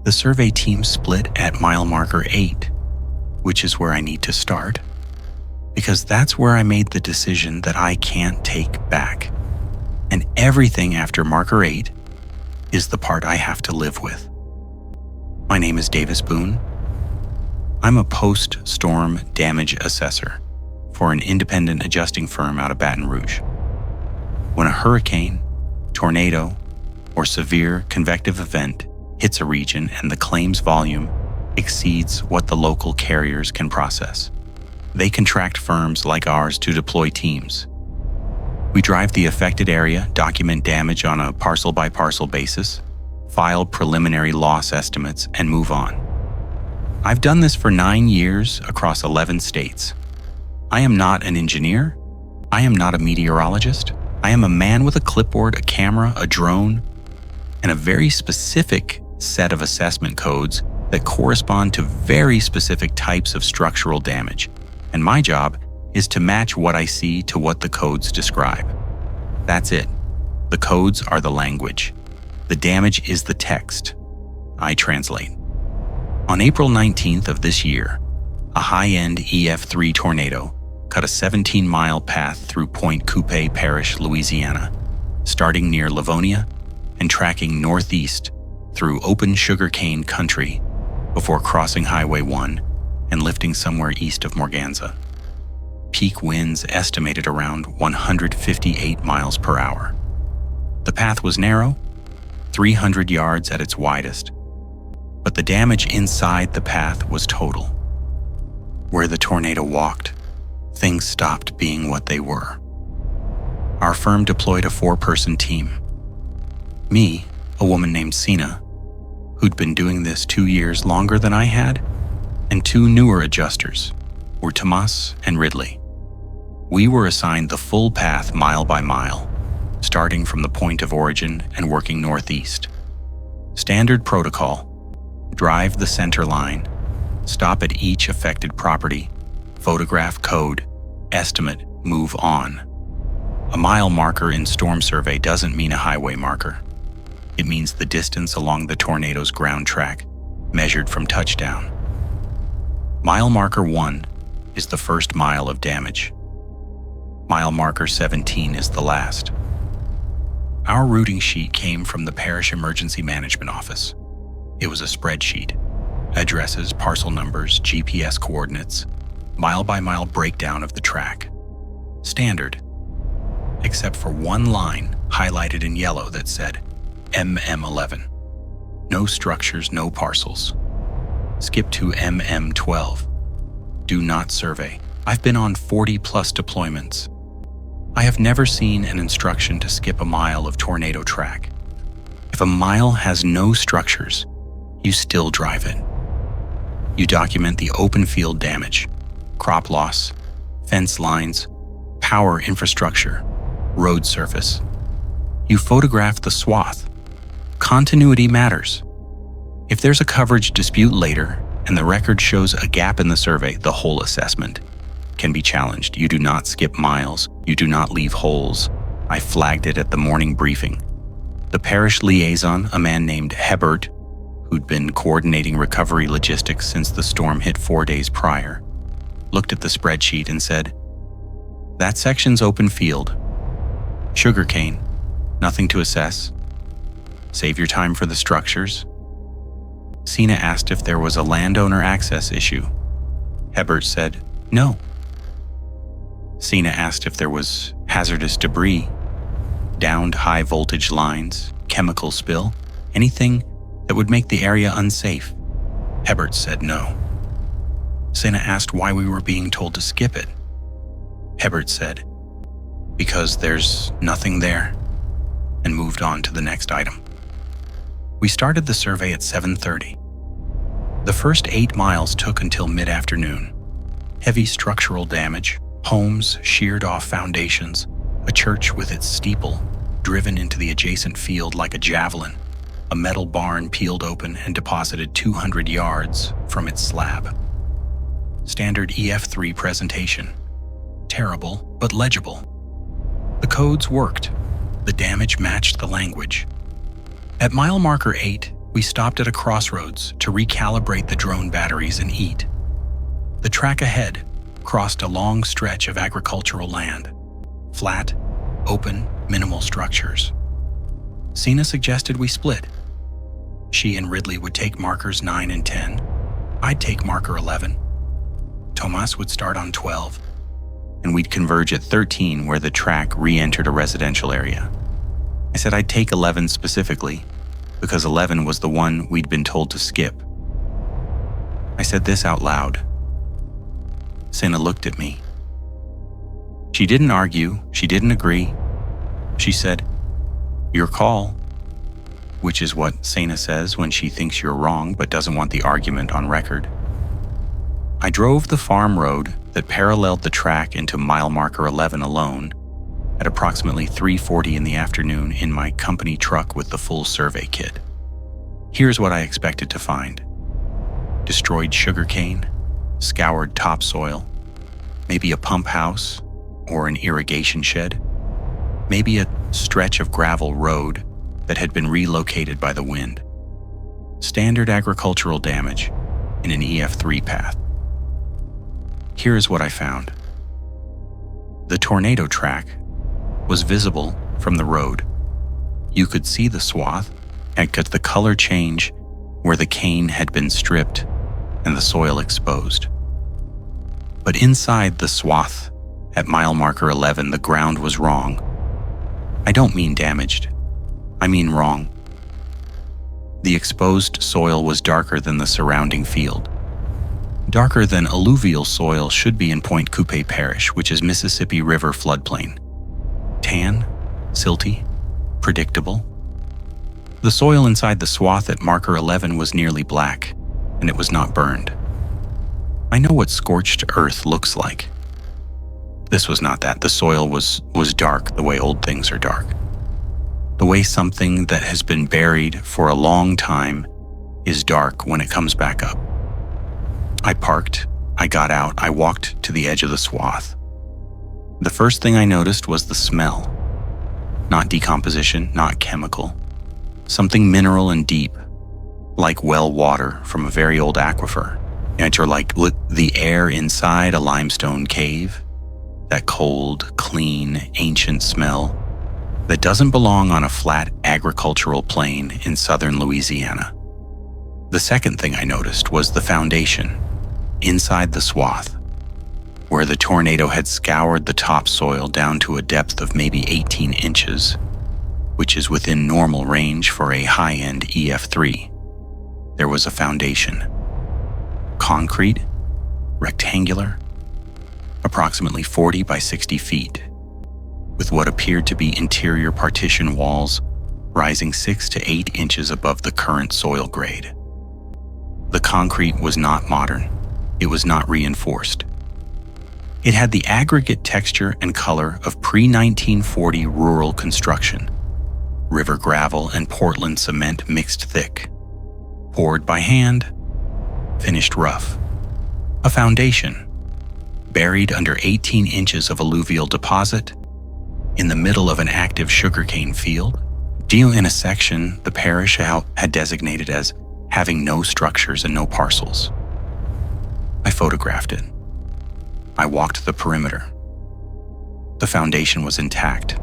The survey team split at mile marker 8, which is where I need to start, because that's where I made the decision that I can't take back. And everything after marker 8 is the part I have to live with. My name is Davis Boone. I'm a post-storm damage assessor for an independent adjusting firm out of Baton Rouge. When a hurricane, tornado, or severe convective event hits a region and the claims volume exceeds what the local carriers can process, they contract firms like ours to deploy teams. We drive the affected area, document damage on a parcel-by-parcel basis, file preliminary loss estimates, and move on. I've done this for 9 years across 11 states. I am not an engineer. I am not a meteorologist. I am a man with a clipboard, a camera, a drone, and a very specific set of assessment codes that correspond to very specific types of structural damage. And my job is to match what I see to what the codes describe. That's it. The codes are the language. The damage is the text. I translate. On April 19th of this year, a high-end EF3 tornado cut a 17-mile path through Point Coupe Parish, Louisiana, starting near Livonia and tracking northeast through open sugarcane country before crossing Highway 1 and lifting somewhere east of Morganza. Peak winds estimated around 158 miles per hour. The path was narrow, 300 yards at its widest, but the damage inside the path was total. Where the tornado walked, things stopped being what they were. Our firm deployed a 4-person team. Me, a woman named Sina, who'd been doing this 2 years longer than I had, and 2 newer adjusters were Tomas and Ridley. We were assigned the full path mile by mile, starting from the point of origin and working northeast. Standard protocol: drive the center line, stop at each affected property, photograph code, estimate, move on. A mile marker in storm survey doesn't mean a highway marker. It means the distance along the tornado's ground track, measured from touchdown. Mile marker 1 is the first mile of damage. Mile marker 17 is the last. Our routing sheet came from the Parish Emergency Management Office. It was a spreadsheet: addresses, parcel numbers, GPS coordinates, mile-by-mile breakdown of the track. Standard, except for one line highlighted in yellow that said MM11. No structures, no parcels. Skip to MM12. Do not survey. I've been on 40-plus deployments. I have never seen an instruction to skip a mile of tornado track. If a mile has no structures, you still drive it. You document the open field damage, crop loss, fence lines, power infrastructure, road surface. You photograph the swath. Continuity matters. If there's a coverage dispute later and the record shows a gap in the survey, the whole assessment can be challenged. You do not skip miles. You do not leave holes. I flagged it at the morning briefing. The parish liaison, a man named Hebert, who'd been coordinating recovery logistics since the storm hit 4 days prior, looked at the spreadsheet and said, "That section's open field. Sugarcane, nothing to assess. Save your time for the structures." Sina asked if there was a landowner access issue. Hebert said, "No." Sina asked if there was hazardous debris, downed high voltage lines, chemical spill, anything that would make the area unsafe. Hebert said no. Sina asked why we were being told to skip it. Hebert said, "Because there's nothing there," and moved on to the next item. We started the survey at 7:30. The first 8 miles took until mid-afternoon. Heavy structural damage, homes sheared off foundations, a church with its steeple driven into the adjacent field like a javelin, a metal barn peeled open and deposited 200 yards from its slab. Standard EF3 presentation. Terrible, but legible. The codes worked. The damage matched the language. At mile marker 8, We stopped at a crossroads to recalibrate the drone batteries and eat. The track ahead crossed a long stretch of agricultural land. Flat, open, minimal structures. Sina suggested we split. She and Ridley would take markers 9 and 10. I'd take marker 11. Tomas would start on 12. And we'd converge at 13 where the track re-entered a residential area. I said I'd take 11 specifically because 11 was the one we'd been told to skip. I said this out loud. Sina looked at me. She didn't argue, she didn't agree. She said, "Your call," which is what Sina says when she thinks you're wrong but doesn't want the argument on record. I drove the farm road that paralleled the track into mile marker 11 alone at approximately 3:40 in the afternoon in my company truck with the full survey kit. Here's what I expected to find. Destroyed sugarcane, scoured topsoil, maybe a pump house or an irrigation shed, maybe a stretch of gravel road that had been relocated by the wind. Standard agricultural damage in an EF3 path. Here's what I found. The tornado track was visible from the road. You could see the swath and get the color change where the cane had been stripped and the soil exposed. But inside the swath at mile marker 11, the ground was wrong. I don't mean damaged. I mean wrong. The exposed soil was darker than the surrounding field. Darker than alluvial soil should be in Point Coupe Parish, which is Mississippi River floodplain. Tan, silty, predictable. The soil inside the swath at marker 11 was nearly black, and it was not burned. I know what scorched earth looks like. This was not that. The soil was dark the way old things are dark. The way something that has been buried for a long time is dark when it comes back up. I parked, I got out, I walked to the edge of the swath. The first thing I noticed was the smell. Not decomposition, not chemical. Something mineral and deep, like well water from a very old aquifer. Or like the air inside a limestone cave. That cold, clean, ancient smell that doesn't belong on a flat agricultural plain in southern Louisiana. The second thing I noticed was the foundation inside the swath, where the tornado had scoured the topsoil down to a depth of maybe 18 inches, which is within normal range for a high-end EF3. There was a foundation. Concrete, rectangular, approximately 40 by 60 feet, with what appeared to be interior partition walls rising 6 to 8 inches above the current soil grade. The concrete was not modern. It was not reinforced. It had the aggregate texture and color of pre-1940 rural construction. River gravel and Portland cement mixed thick. Poured by hand, finished rough. A foundation, buried under 18 inches of alluvial deposit, in the middle of an active sugarcane field, in a section the parish had designated as having no structures and no parcels. I photographed it. I walked the perimeter. The foundation was intact.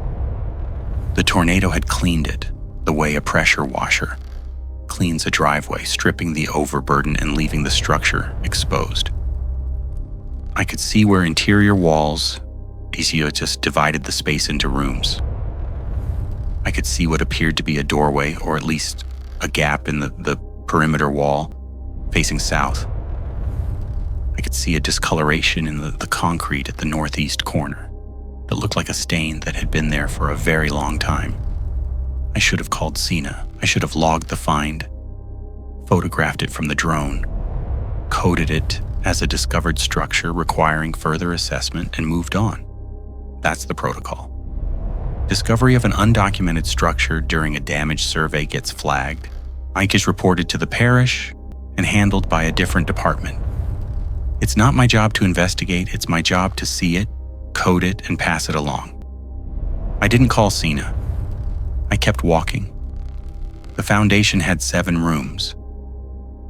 The tornado had cleaned it the way a pressure washer cleans a driveway, stripping the overburden and leaving the structure exposed. I could see where interior walls just divided the space into rooms. I could see what appeared to be a doorway, or at least a gap in the perimeter wall facing south. I could see a discoloration in the concrete at the northeast corner that looked like a stain that had been there for a very long time. I should have called Sina. I should have logged the find, photographed it from the drone, coded it as a discovered structure requiring further assessment, and moved on. That's the protocol. Discovery of an undocumented structure during a damage survey gets flagged. Ike is reported to the parish and handled by a different department. It's not my job to investigate, it's my job to see it, code it, and pass it along. I didn't call Sina. I kept walking. The foundation had 7 rooms.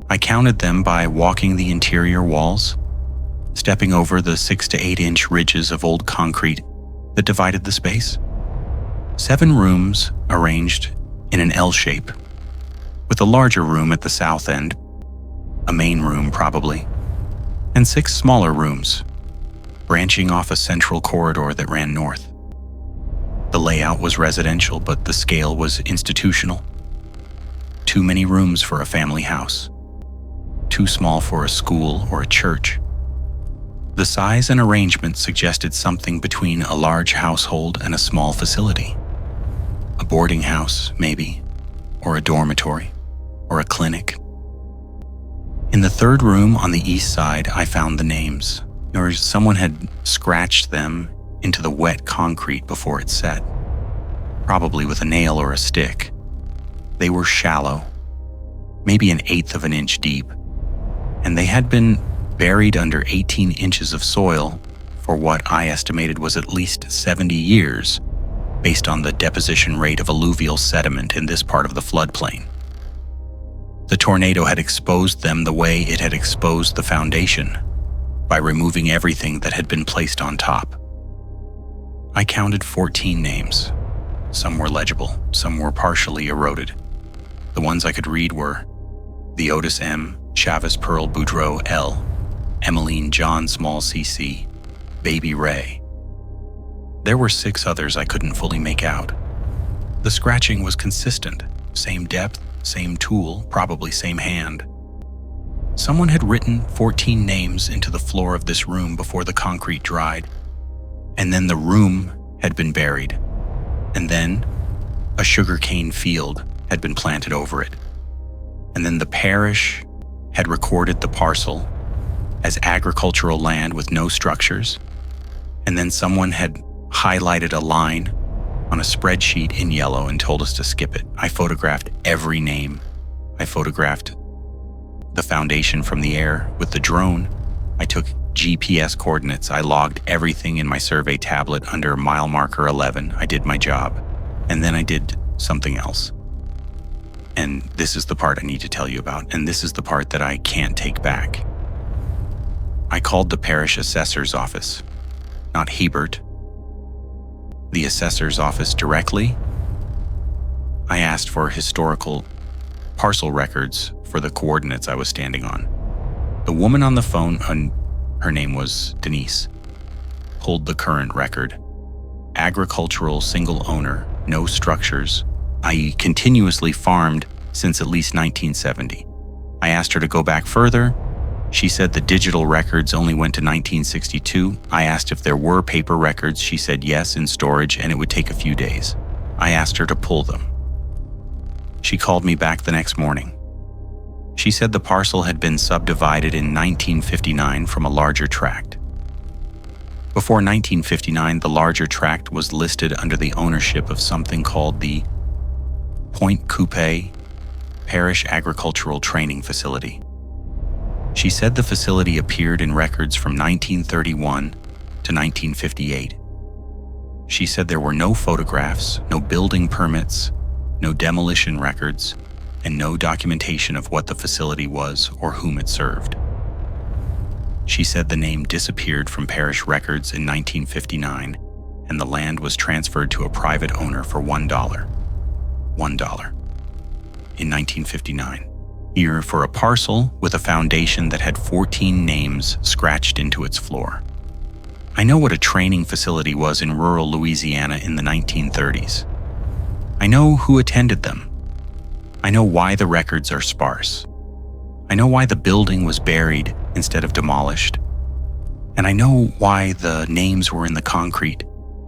I counted them by walking the interior walls, stepping over the 6 to 8 inch ridges of old concrete that divided the space. 7 rooms arranged in an L shape, with a larger room at the south end, a main room probably, and 6 smaller rooms, branching off a central corridor that ran north. The layout was residential, but the scale was institutional. Too many rooms for a family house. Too small for a school or a church. The size and arrangement suggested something between a large household and a small facility. A boarding house, maybe, or a dormitory, or a clinic. In the 3rd room on the east side, I found the names, or someone had scratched them into the wet concrete before it set, probably with a nail or a stick. They were shallow, maybe 1/8 of an inch deep, and they had been buried under 18 inches of soil for what I estimated was at least 70 years, based on the deposition rate of alluvial sediment in this part of the floodplain. The tornado had exposed them the way it had exposed the foundation, by removing everything that had been placed on top. I counted 14 names. Some were legible, some were partially eroded. The ones I could read were the Otis M., Chavez Pearl Boudreaux L., Emmeline John Small CC, Baby Ray. There were 6 others I couldn't fully make out. The scratching was consistent, same depth, same tool, probably same hand. Someone had written 14 names into the floor of this room before the concrete dried, and then the room had been buried, and then a sugarcane field had been planted over it, and then the parish had recorded the parcel as agricultural land with no structures, and then someone had highlighted a line on a spreadsheet in yellow and told us to skip it. I photographed every name. I photographed the foundation from the air with the drone. I took GPS coordinates. I logged everything in my survey tablet under mile marker 11. I did my job. And then I did something else. And this is the part I need to tell you about, and this is the part that I can't take back. I called the parish assessor's office, not Hebert, the assessor's office directly. I asked for historical parcel records for the coordinates I was standing on. The woman on the phone, her name was Denise, pulled the current record. Agricultural single owner, no structures, i.e. continuously farmed since at least 1970. I asked her to go back further. She said the digital records only went to 1962. I asked if there were paper records. She said yes, in storage, and it would take a few days. I asked her to pull them. She called me back the next morning. She said the parcel had been subdivided in 1959 from a larger tract. Before 1959, the larger tract was listed under the ownership of something called the Point Coupe Parish Agricultural Training Facility. She said the facility appeared in records from 1931 to 1958. She said there were no photographs, no building permits, no demolition records, and no documentation of what the facility was or whom it served. She said the name disappeared from parish records in 1959, and the land was transferred to a private owner for $1. $1. In 1959. Here for a parcel with a foundation that had 14 names scratched into its floor. I know what a training facility was in rural Louisiana in the 1930s. I know who attended them. I know why the records are sparse. I know why the building was buried instead of demolished. And I know why the names were in the concrete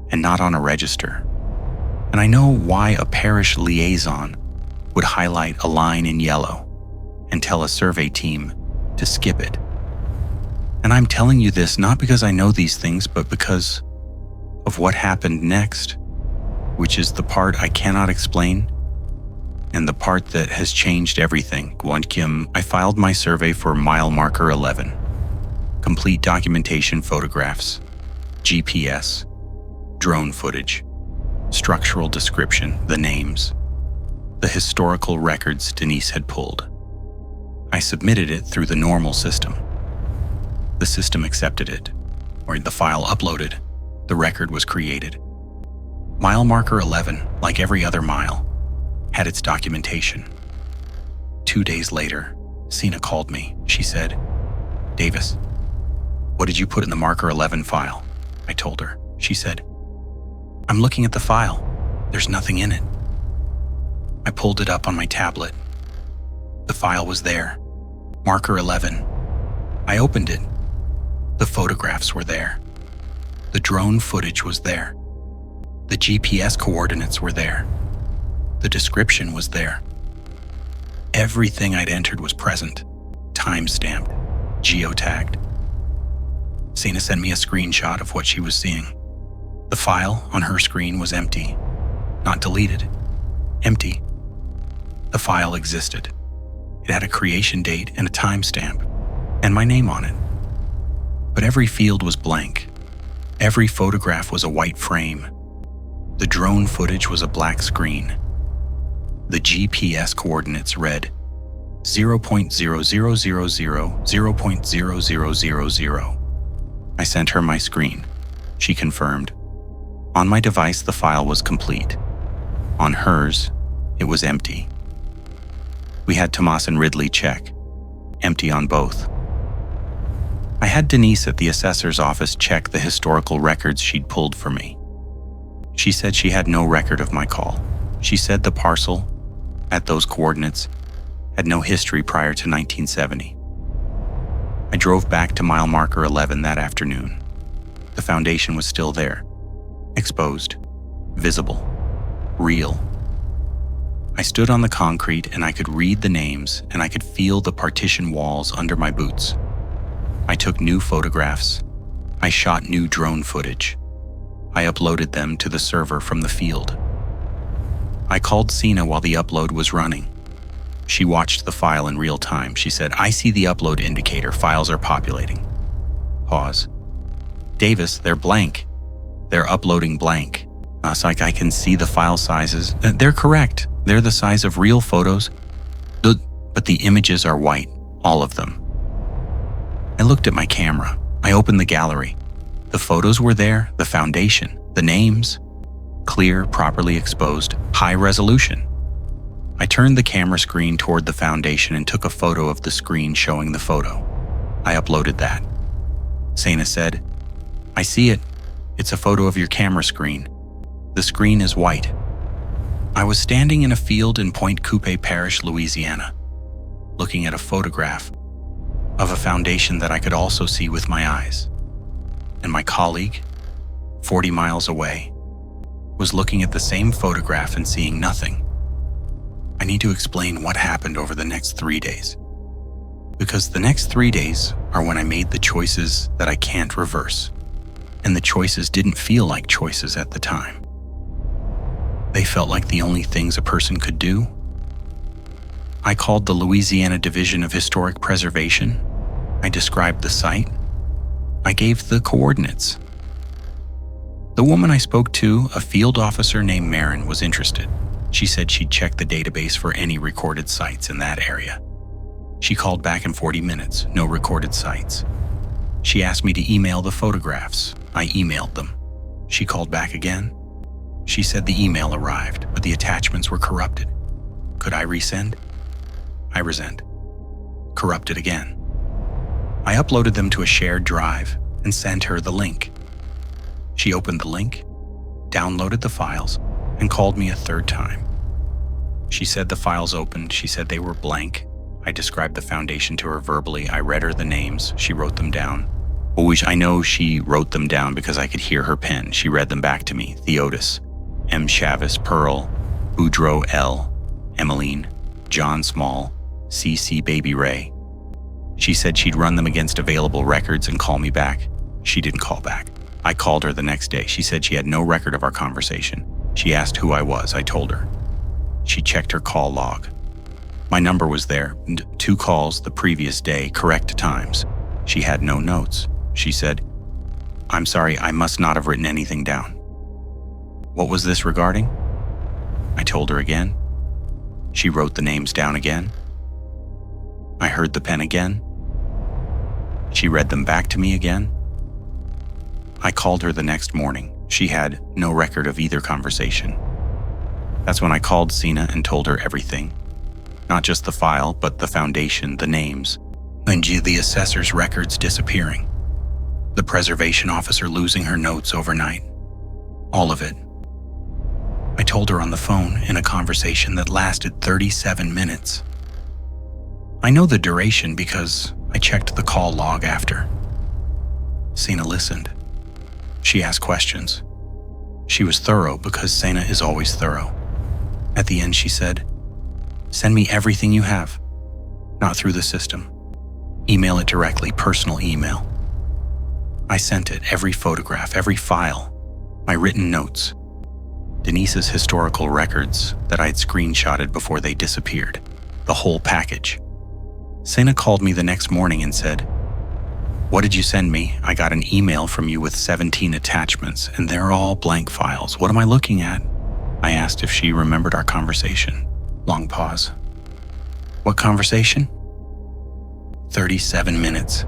and not on a register. And I know why a parish liaison would highlight a line in yellow and tell a survey team to skip it. And I'm telling you this not because I know these things, but because of what happened next, which is the part I cannot explain and the part that has changed everything. I filed my survey for mile marker 11. Complete documentation, photographs, GPS, drone footage, structural description, the names. the historical records Denise had pulled. I submitted it through the normal system. The system accepted it, or the file uploaded. The record was created. Mile marker 11, like every other mile, had its documentation. 2 days later, Sina called me. She said, "Davis, what did you put in the marker 11 file?" I told her. She said, "I'm looking at the file. There's nothing in it." I pulled it up on my tablet. The file was there. Marker 11. I opened it. The photographs were there. The drone footage was there. The GPS coordinates were there. The description was there. Everything I'd entered was present, time-stamped, geotagged. Sina sent me a screenshot of what she was seeing. The file on her screen was empty, not deleted, empty. The file existed. It had a creation date and a timestamp, and my name on it. But every field was blank. Every photograph was a white frame. The drone footage was a black screen. The GPS coordinates read 0.0000, 0.0000. I sent her my screen. She confirmed. On my device, the file was complete. On hers, it was empty. We had Tomas and Ridley check. Empty on both. I had Denise at the assessor's office check the historical records she'd pulled for me. She said she had no record of my call. She said the parcel, at those coordinates, had no history prior to 1970. I drove back to mile marker 11 that afternoon. The foundation was still there, exposed, visible, real. I stood on the concrete and I could read the names and I could feel the partition walls under my boots. I took new photographs. I shot new drone footage. I uploaded them to the server from the field. I called Sina while the upload was running. She watched the file in real time. She said, "I see the upload indicator. Files are populating." Pause. "Davis, they're blank. They're uploading blank." I was like, "I can see the file sizes. They're correct. They're the size of real photos. But the images are white, all of them." I looked at my camera. I opened the gallery. The photos were there, the foundation, the names. Clear, properly exposed, high resolution. I turned the camera screen toward the foundation and took a photo of the screen showing the photo. I uploaded that. Sina said, "I see it. It's a photo of your camera screen. The screen is white." I was standing in a field in Pointe Coupé Parish, Louisiana, looking at a photograph of a foundation that I could also see with my eyes. And my colleague, 40 miles away, was looking at the same photograph and seeing nothing. I need to explain what happened over the next 3 days. Because the next 3 days are when I made the choices that I can't reverse. And the choices didn't feel like choices at the time. They felt like the only things a person could do. I called the Louisiana Division of Historic Preservation. I described the site. I gave the coordinates. The woman I spoke to, a field officer named Marin, was interested. She said she'd check the database for any recorded sites in that area. She called back in 40 minutes, no recorded sites. She asked me to email the photographs. I emailed them. She called back again. She said the email arrived, but the attachments were corrupted. Could I resend? I resent. Corrupted again. I uploaded them to a shared drive and sent her the link. She opened the link, downloaded the files, and called me a third time. She said the files opened. She said they were blank. I described the foundation to her verbally. I read her the names. She wrote them down. I know she wrote them down because I could hear her pen. She read them back to me. Theotis, M. Chavis, Pearl, Boudreaux, L, Emmeline, John Small, C.C. Baby Ray. She said she'd run them against available records and call me back. She didn't call back. I called her the next day. She said she had no record of our conversation. She asked who I was. I told her. She checked her call log. My number was there, 2 calls the previous day, correct times. She had no notes. She said, "I'm sorry, I must not have written anything down." What was this regarding? I told her again. She wrote the names down again. I heard the pen again. She read them back to me again. I called her the next morning. She had no record of either conversation. That's when I called Sina and told her everything. Not just the file, but the foundation, the names, and the assessor's records disappearing. The preservation officer losing her notes overnight. All of it. I told her on the phone in a conversation that lasted 37 minutes. I know the duration because I checked the call log after. Sina listened. She asked questions. She was thorough because Sina is always thorough. At the end, she said, "Send me everything you have. Not through the system. Email it directly, personal email." I sent it, every photograph, every file, my written notes, Denise's historical records that I'd screenshotted before they disappeared, the whole package. Sina called me the next morning and said, "What did you send me? I got an email from you with 17 attachments, and they're all blank files. What am I looking at?" I asked if she remembered our conversation. Long pause. "What conversation?" 37 minutes.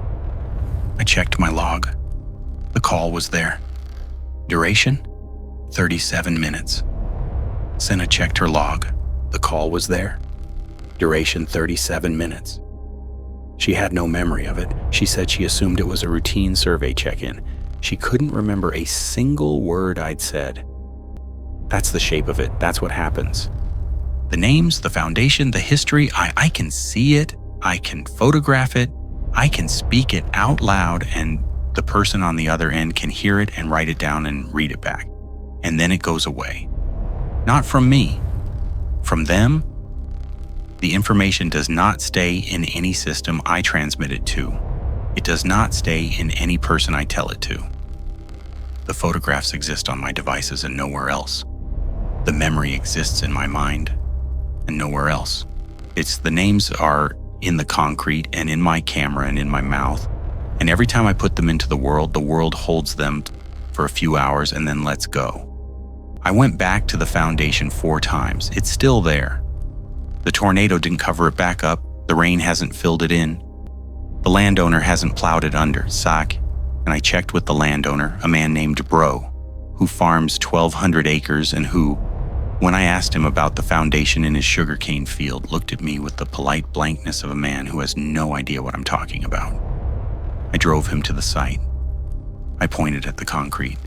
I checked my log. The call was there. Duration? 37 minutes. Sina checked her log. The call was there. Duration 37 minutes. She had no memory of it. She said she assumed it was a routine survey check-in. She couldn't remember a single word I'd said. That's the shape of it. That's what happens. The names, the foundation, the history, I can see it. I can photograph it. I can speak it out loud, and the person on the other end can hear it and write it down and read it back. And then it goes away. Not from me. From them. The information does not stay in any system I transmit it to. It does not stay in any person I tell it to. The photographs exist on my devices and nowhere else. The memory exists in my mind and nowhere else. The names are in the concrete and in my camera and in my mouth. And every time I put them into the world holds them for a few hours and then lets go. I went back to the foundation 4 times. It's still there. The tornado didn't cover it back up. The rain hasn't filled it in. The landowner hasn't plowed it under, Sak. And I checked with the landowner, a man named Bro, who farms 1,200 acres and who, when I asked him about the foundation in his sugarcane field, looked at me with the polite blankness of a man who has no idea what I'm talking about. I drove him to the site. I pointed at the concrete.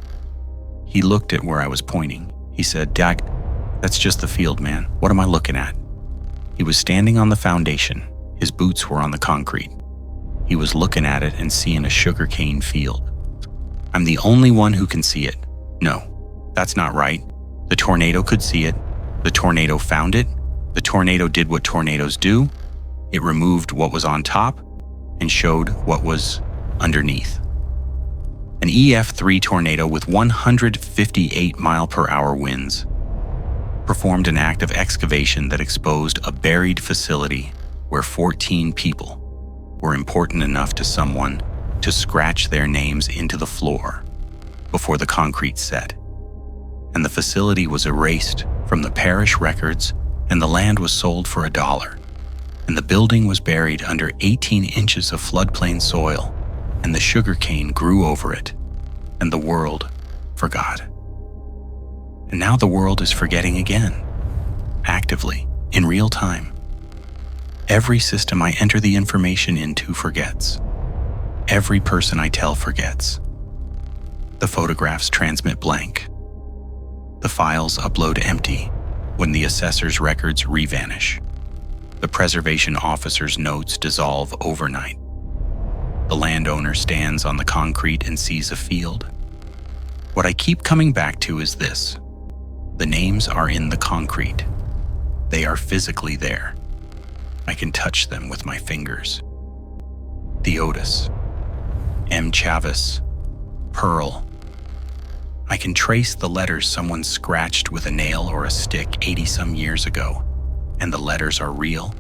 He looked at where I was pointing. He said, "Dak, that's just the field, man. What am I looking at?" He was standing on the foundation. His boots were on the concrete. He was looking at it and seeing a sugarcane field. I'm the only one who can see it. No, that's not right. The tornado could see it. The tornado found it. The tornado did what tornadoes do. It removed what was on top and showed what was underneath. An EF3 tornado with 158 mile-per-hour winds performed an act of excavation that exposed a buried facility where 14 people were important enough to someone to scratch their names into the floor before the concrete set. And the facility was erased from the parish records, and the land was sold for $1. And the building was buried under 18 inches of floodplain soil, and the sugarcane grew over it, and the world forgot. And now the world is forgetting again, actively, in real time. Every system I enter the information into forgets. Every person I tell forgets. The photographs transmit blank. The files upload empty when the assessor's records revanish. The preservation officer's notes dissolve overnight. The landowner stands on the concrete and sees a field. What I keep coming back to is this. The names are in the concrete. They are physically there. I can touch them with my fingers. Theotis, M. Chavis, Pearl. I can trace the letters someone scratched with a nail or a stick 80-some years ago, and the letters are real,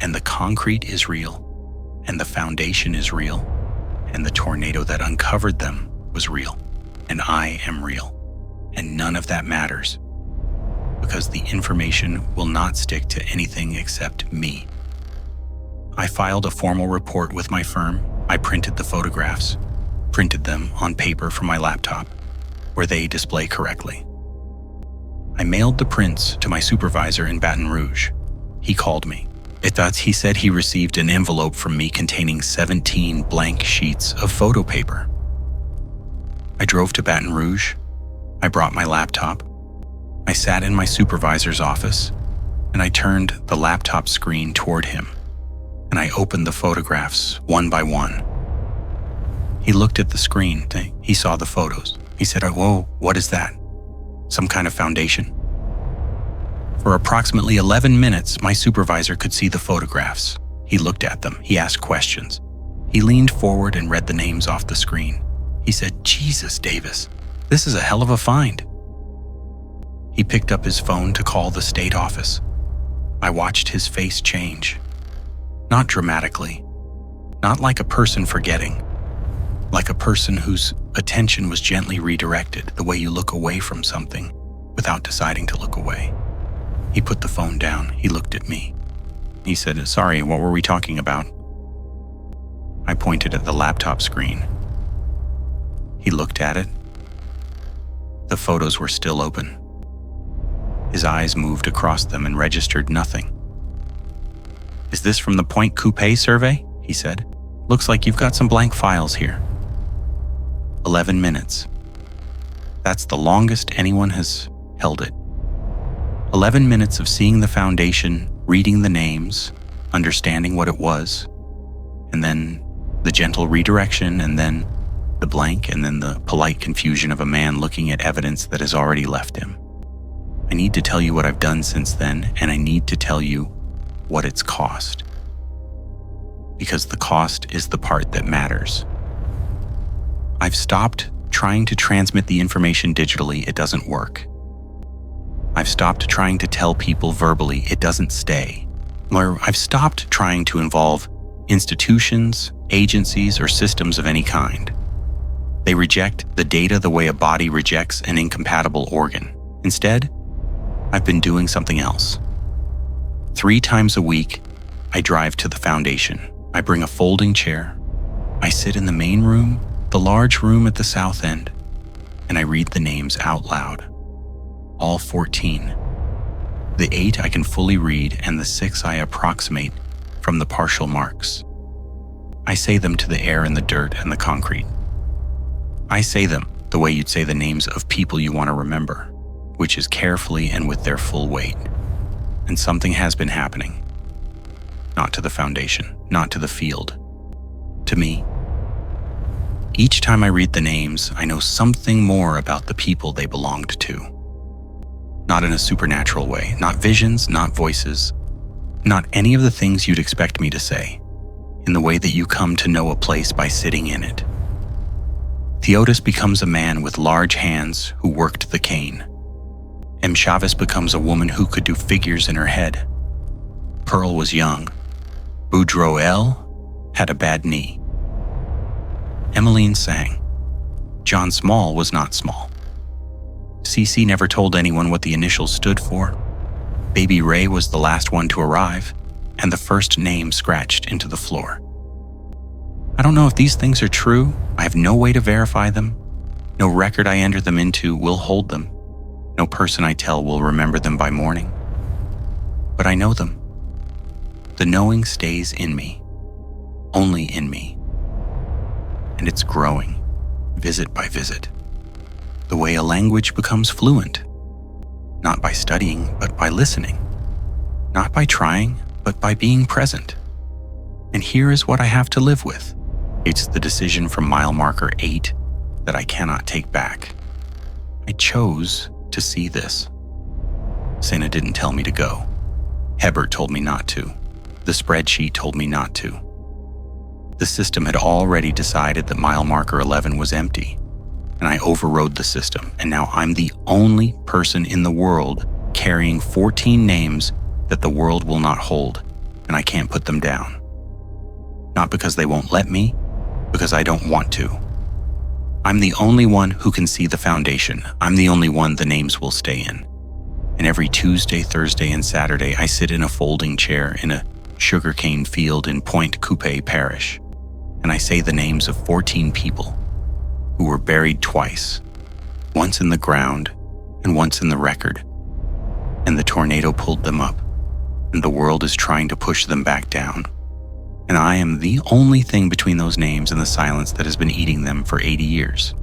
and the concrete is real, and the foundation is real, and the tornado that uncovered them was real, and I am real, and none of that matters. because the information will not stick to anything except me. I filed a formal report with my firm. I printed the photographs, printed them on paper from my laptop, where they display correctly. I mailed the prints to my supervisor in Baton Rouge. He called me. He said he received an envelope from me containing 17 blank sheets of photo paper. I drove to Baton Rouge. I brought my laptop. I sat in my supervisor's office, and I turned the laptop screen toward him, and I opened the photographs one by one. He looked at the screen. He saw the photos. He said, "Whoa, what is that? Some kind of foundation?" For approximately 11 minutes, my supervisor could see the photographs. He looked at them. He asked questions. He leaned forward and read the names off the screen. He said, "Jesus, Davis, this is a hell of a find." He picked up his phone to call the state office. I watched his face change. Not dramatically, not like a person forgetting, like a person whose attention was gently redirected, the way you look away from something without deciding to look away. He put the phone down. He looked at me. He said, "Sorry, what were we talking about?" I pointed at the laptop screen. He looked at it. The photos were still open. His eyes moved across them and registered nothing. "Is this from the Point Coupe survey?" he said. "Looks like you've got some blank files here." 11 minutes. That's the longest anyone has held it. 11 minutes of seeing the foundation, reading the names, understanding what it was, and then the gentle redirection, and then the blank, and then the polite confusion of a man looking at evidence that has already left him. I need to tell you what I've done since then, and I need to tell you what it's cost. Because the cost is the part that matters. I've stopped trying to transmit the information digitally. It doesn't work. I've stopped trying to tell people verbally. It doesn't stay. Or I've stopped trying to involve institutions, agencies, or systems of any kind. They reject the data the way a body rejects an incompatible organ. Instead, I've been doing something else. 3 times a week, I drive to the foundation. I bring a folding chair. I sit in the main room, the large room at the south end, and I read the names out loud. All 14. The 8 I can fully read, and the 6 I approximate from the partial marks. I say them to the air and the dirt and the concrete. I say them the way you'd say the names of people you want to remember, which is carefully and with their full weight. And something has been happening. Not to the foundation, not to the field, to me. Each time I read the names, I know something more about the people they belonged to. Not in a supernatural way, not visions, not voices, not any of the things you'd expect me to say, in the way that you come to know a place by sitting in it. Theotis becomes a man with large hands who worked the cane. M. Chavez becomes a woman who could do figures in her head. Pearl was young. Boudreaux L. had a bad knee. Emmeline sang. John Small was not small. CC never told anyone what the initials stood for. Baby Ray was the last one to arrive, and the first name scratched into the floor. I don't know if these things are true. I have no way to verify them. No record I enter them into will hold them. No person I tell will remember them by morning. But I know them. The knowing stays in me, only in me. And it's growing, visit by visit. The way a language becomes fluent, not by studying, but by listening. Not by trying, but by being present. And here is what I have to live with. It's the decision from mile marker 8 that I cannot take back. I chose to see this. Santa didn't tell me to go. Hebert told me not to. The spreadsheet told me not to. The system had already decided that mile marker 11 was empty, and I overrode the system, and now I'm the only person in the world carrying 14 names that the world will not hold, and I can't put them down. Not because they won't let me, because I don't want to. I'm the only one who can see the foundation. I'm the only one the names will stay in. And every Tuesday, Thursday, and Saturday, I sit in a folding chair in a sugarcane field in Pointe Coupé Parish, and I say the names of 14 people who were buried twice, once in the ground and once in the record. And the tornado pulled them up, and the world is trying to push them back down. And I am the only thing between those names and the silence that has been eating them for 80 years.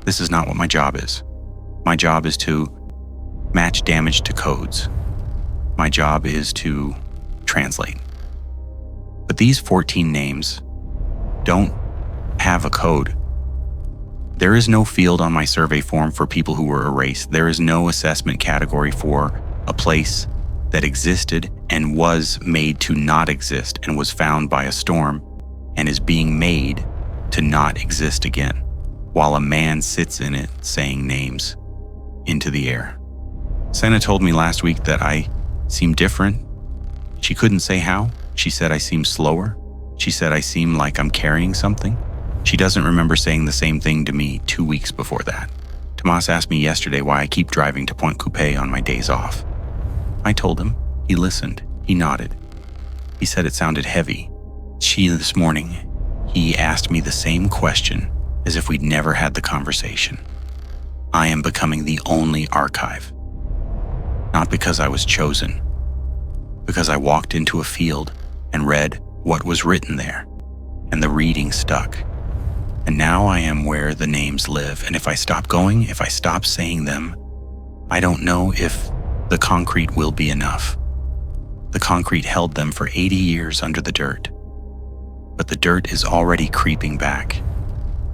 This is not what my job is. My job is to match damage to codes. My job is to translate. But these 14 names don't have a code. There is no field on my survey form for people who were erased. There is no assessment category for a place that existed and was made to not exist and was found by a storm and is being made to not exist again, while a man sits in it saying names into the air. Senna told me last week that I seem different. She couldn't say how. She said I seem slower. She said I seem like I'm carrying something. She doesn't remember saying the same thing to me 2 weeks before that. Tomas asked me yesterday why I keep driving to Pointe Coupé on my days off. I told him. He listened. He nodded. He said it sounded heavy. This morning, he asked me the same question as if we'd never had the conversation. I am becoming the only archive. Not because I was chosen, because I walked into a field and read what was written there, and the reading stuck. And now I am where the names live, and if I stop going, if I stop saying them, I don't know if the concrete will be enough. The concrete held them for 80 years under the dirt, but the dirt is already creeping back.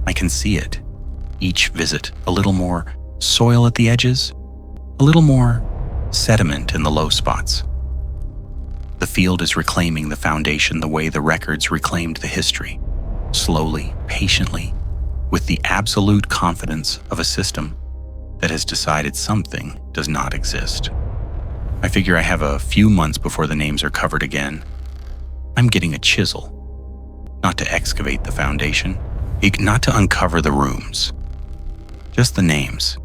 I can see it. Each visit, a little more soil at the edges, a little more sediment in the low spots. The field is reclaiming the foundation the way the records reclaimed the history, slowly, patiently, with the absolute confidence of a system that has decided something does not exist. I figure I have a few months before the names are covered again. I'm getting a chisel, not to excavate the foundation, not to uncover the rooms, just the names,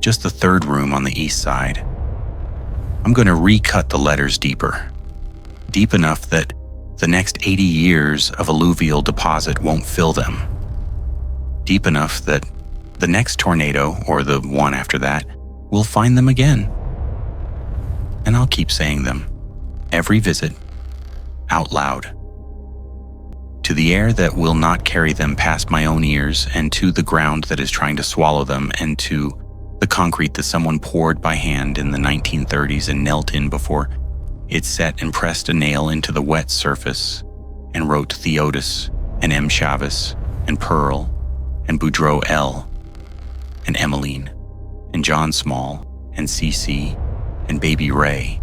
just the third room on the east side. I'm going to recut the letters deeper, deep enough that the next 80 years of alluvial deposit won't fill them, deep enough that the next tornado, or the one after that, will find them again. And I'll keep saying them, every visit, out loud, to the air that will not carry them past my own ears, and to the ground that is trying to swallow them, and to the concrete that someone poured by hand in the 1930s and knelt in before it set and pressed a nail into the wet surface and wrote Theodis and M. Chavez and Pearl and Boudreaux L. and Emmeline and John Small and C.C. and Baby Ray,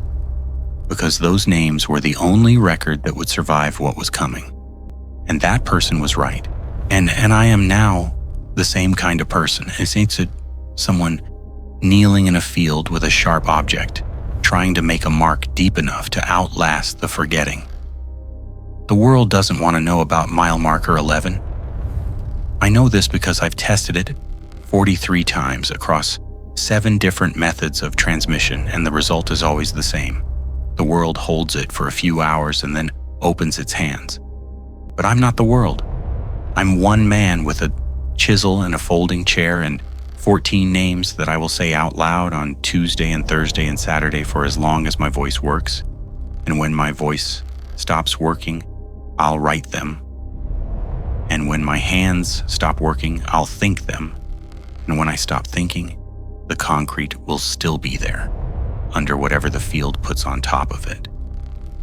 because those names were the only record that would survive what was coming. And that person was right. And I am now the same kind of person. It's someone kneeling in a field with a sharp object, trying to make a mark deep enough to outlast the forgetting. The world doesn't want to know about mile marker 11. I know this because I've tested it 43 times across 7 different methods of transmission, and the result is always the same. The world holds it for a few hours and then opens its hands. But I'm not the world. I'm one man with a chisel and a folding chair and 14 names that I will say out loud on Tuesday and Thursday and Saturday for as long as my voice works. And when my voice stops working, I'll write them. And when my hands stop working, I'll think them. And when I stop thinking, the concrete will still be there, under whatever the field puts on top of it,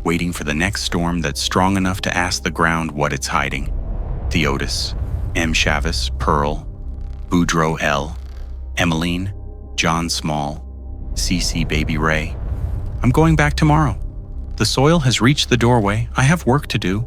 waiting for the next storm that's strong enough to ask the ground what it's hiding. Theodis, M. Chavez, Pearl, Boudreaux L., Emmeline, John Small, C.C. Baby Ray. I'm going back tomorrow. The soil has reached the doorway. I have work to do.